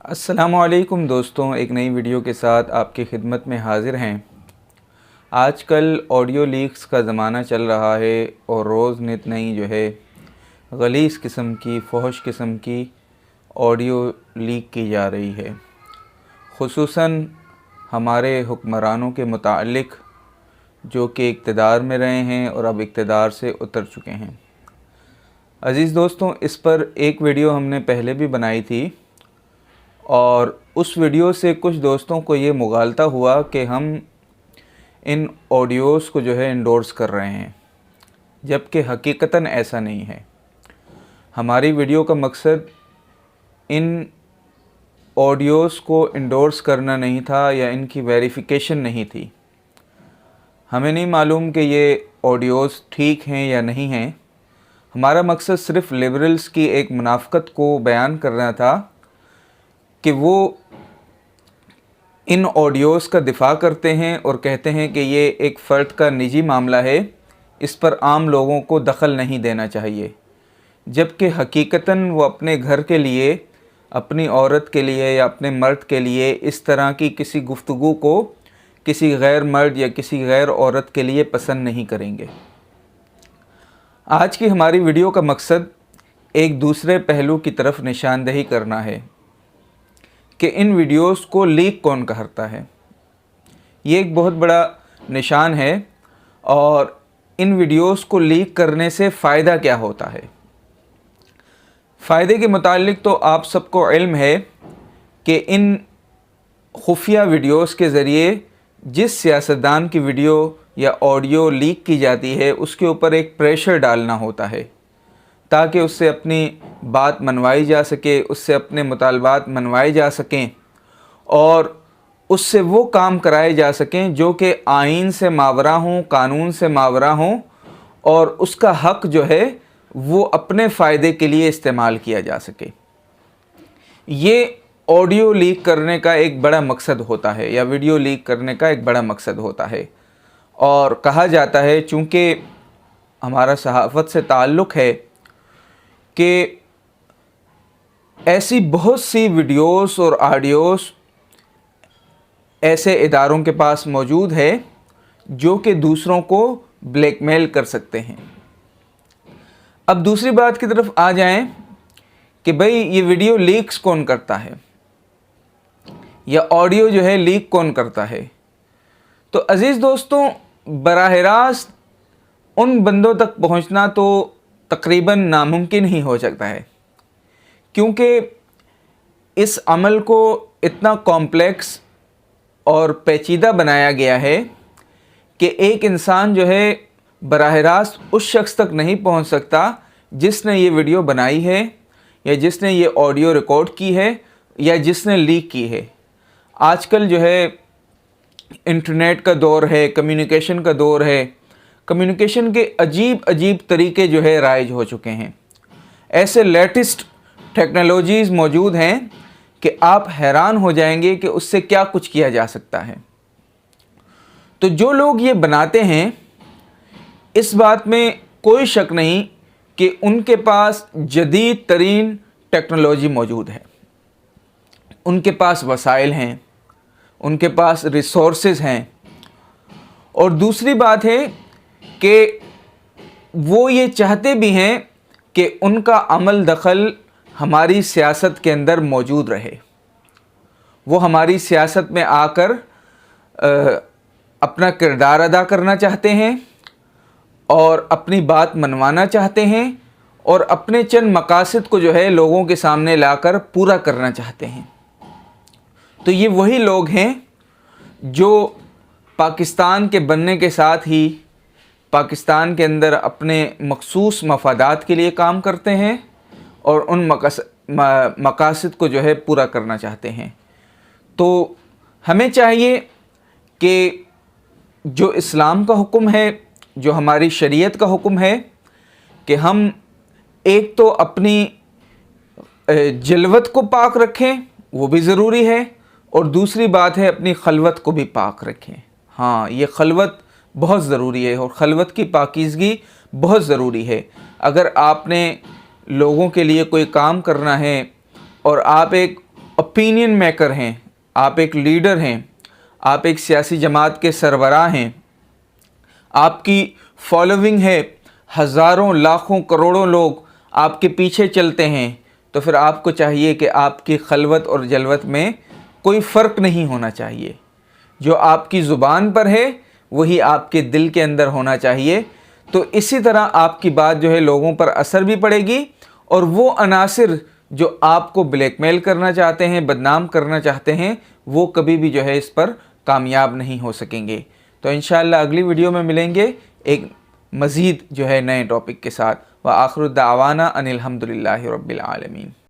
अस्सलामु अलैकुम दोस्तों, एक नई वीडियो के साथ आपकी खिदमत में हाज़िर हैं। आजकल ऑडियो लीक्स का ज़माना चल रहा है और रोज़ नित नई गलीज़ किस्म की फहश किस्म की ऑडियो लीक की जा रही है, ख़ुसूसन हमारे हुक्मरानों के मुतालिक जो कि इक़्तिदार में रहे हैं और अब इक़्तिदार से उतर चुके हैं। अज़ीज़ दोस्तों, इस पर एक वीडियो हमने पहले भी बनाई थी और उस वीडियो से कुछ दोस्तों को ये मुगालता हुआ कि हम इन ऑडियोज़ को इंडोर्स कर रहे हैं, जबकि हकीकतन ऐसा नहीं है। हमारी वीडियो का मकसद इन ऑडियोज़ को इंडोर्स करना नहीं था या इनकी वेरिफिकेशन नहीं थी। हमें नहीं मालूम कि ये ऑडियोज़ ठीक हैं या नहीं हैं। हमारा मकसद सिर्फ़ लिबरल्स की एक मुनाफ़क़त को बयान करना था कि वो इन ऑडियोज़ का दिफ़ा करते हैं और कहते हैं कि ये एक फ़र्द का निजी मामला है, इस पर आम लोगों को दखल नहीं देना चाहिए, जबकि हकीकतन वो अपने घर के लिए, अपनी औरत के लिए या अपने मर्द के लिए इस तरह की किसी गुफ्तगू को किसी गैर मर्द या किसी गैर औरत के लिए पसंद नहीं करेंगे। आज की हमारी वीडियो का मकसद एक दूसरे पहलू की तरफ निशानदही करना है कि इन वीडियोस को लीक कौन करता है। ये एक बहुत बड़ा निशान है और इन वीडियोस को लीक करने से फ़ायदा क्या होता है। फ़ायदे के मुतालिक तो आप सबको इल्म है कि इन खुफिया वीडियोस के ज़रिए जिस सियासतदान की वीडियो या ऑडियो लीक की जाती है उसके ऊपर एक प्रेशर डालना होता है ताकि उससे अपनी बात मनवाई जा सके, उससे अपने मुतालबात मनवाए जा सकें और उससे वो काम कराए जा सकें जो कि आइन से मावरा हों, कानून से मावरा हों और उसका हक़ वो अपने फ़ायदे के लिए इस्तेमाल किया जा सके। ये ऑडियो लीक करने का एक बड़ा मकसद होता है या वीडियो लीक करने का एक बड़ा मकसद होता है। और कहा जाता है, चूँकि हमारा सहाफ़त से ताल्लुक़ है, कि ऐसी बहुत सी वीडियोस और ऑडियोस ऐसे इदारों के पास मौजूद है जो कि दूसरों को ब्लैकमेल कर सकते हैं। अब दूसरी बात की तरफ आ जाएं कि भाई ये वीडियो लीक्स कौन करता है या ऑडियो लीक कौन करता है। तो अज़ीज़ दोस्तों, बराह रास्त उन बंदों तक पहुंचना तो तकरीबन नामुमकिन ही हो सकता है, क्योंकि इस अमल को इतना कॉम्प्लेक्स और पेचीदा बनाया गया है कि एक इंसान बराह रास्त उस शख्स तक नहीं पहुंच सकता जिसने ये वीडियो बनाई है या जिसने ये ऑडियो रिकॉर्ड की है या जिसने लीक की है। आजकल इंटरनेट का दौर है, कम्युनिकेशन का दौर है। कम्युनिकेशन के अजीब अजीब तरीके राइज हो चुके हैं। ऐसे लेटेस्ट टेक्नोलॉजीज़ मौजूद हैं कि आप हैरान हो जाएंगे कि उससे क्या कुछ किया जा सकता है। तो जो लोग ये बनाते हैं, इस बात में कोई शक नहीं कि उनके पास जदीद तरीन टेक्नोलॉजी मौजूद है, उनके पास वसाइल हैं, उनके पास रिसोर्सेज हैं। और दूसरी बात है कि वो ये चाहते भी हैं कि उनका अमल दखल हमारी सियासत के अंदर मौजूद रहे। वो हमारी सियासत में आकर अपना किरदार अदा करना चाहते हैं और अपनी बात मनवाना चाहते हैं और अपने चंद मकासद को लोगों के सामने लाकर पूरा करना चाहते हैं। तो ये वही लोग हैं जो पाकिस्तान के बनने के साथ ही पाकिस्तान के अंदर अपने मखसूस मफादात के लिए काम करते हैं और उन मकासद को पूरा करना चाहते हैं। तो हमें चाहिए कि जो इस्लाम का हुक्म है, जो हमारी शरीयत का हुक्म है, कि हम एक तो अपनी जलवत को पाक रखें, वो भी ज़रूरी है, और दूसरी बात है अपनी खलवत को भी पाक रखें। हाँ, ये खलवत बहुत ज़रूरी है और खलवत की पाकीज़गी बहुत ज़रूरी है। अगर आपने लोगों के लिए कोई काम करना है और आप एक ओपिनियन मेकर हैं, आप एक लीडर हैं, आप एक सियासी जमात के सरबराह हैं, आपकी फॉलोइंग है, हज़ारों लाखों करोड़ों लोग आपके पीछे चलते हैं, तो फिर आपको चाहिए कि आपकी खलवत और जलवत में कोई फ़र्क नहीं होना चाहिए। जो आपकी ज़ुबान पर है वही आपके दिल के अंदर होना चाहिए। तो इसी तरह आपकी बात जो है लोगों पर असर भी पड़ेगी, और वो अनासिर जो आपको ब्लैकमेल करना चाहते हैं, बदनाम करना चाहते हैं, वो कभी भी जो है इस पर कामयाब नहीं हो सकेंगे। तो इंशाअल्लाह अगली वीडियो में मिलेंगे एक मज़ीद जो है नए टॉपिक के साथ। व आखिर दावाना अनिल हम्दुलिल्लाहि रब्बिल आलमीन।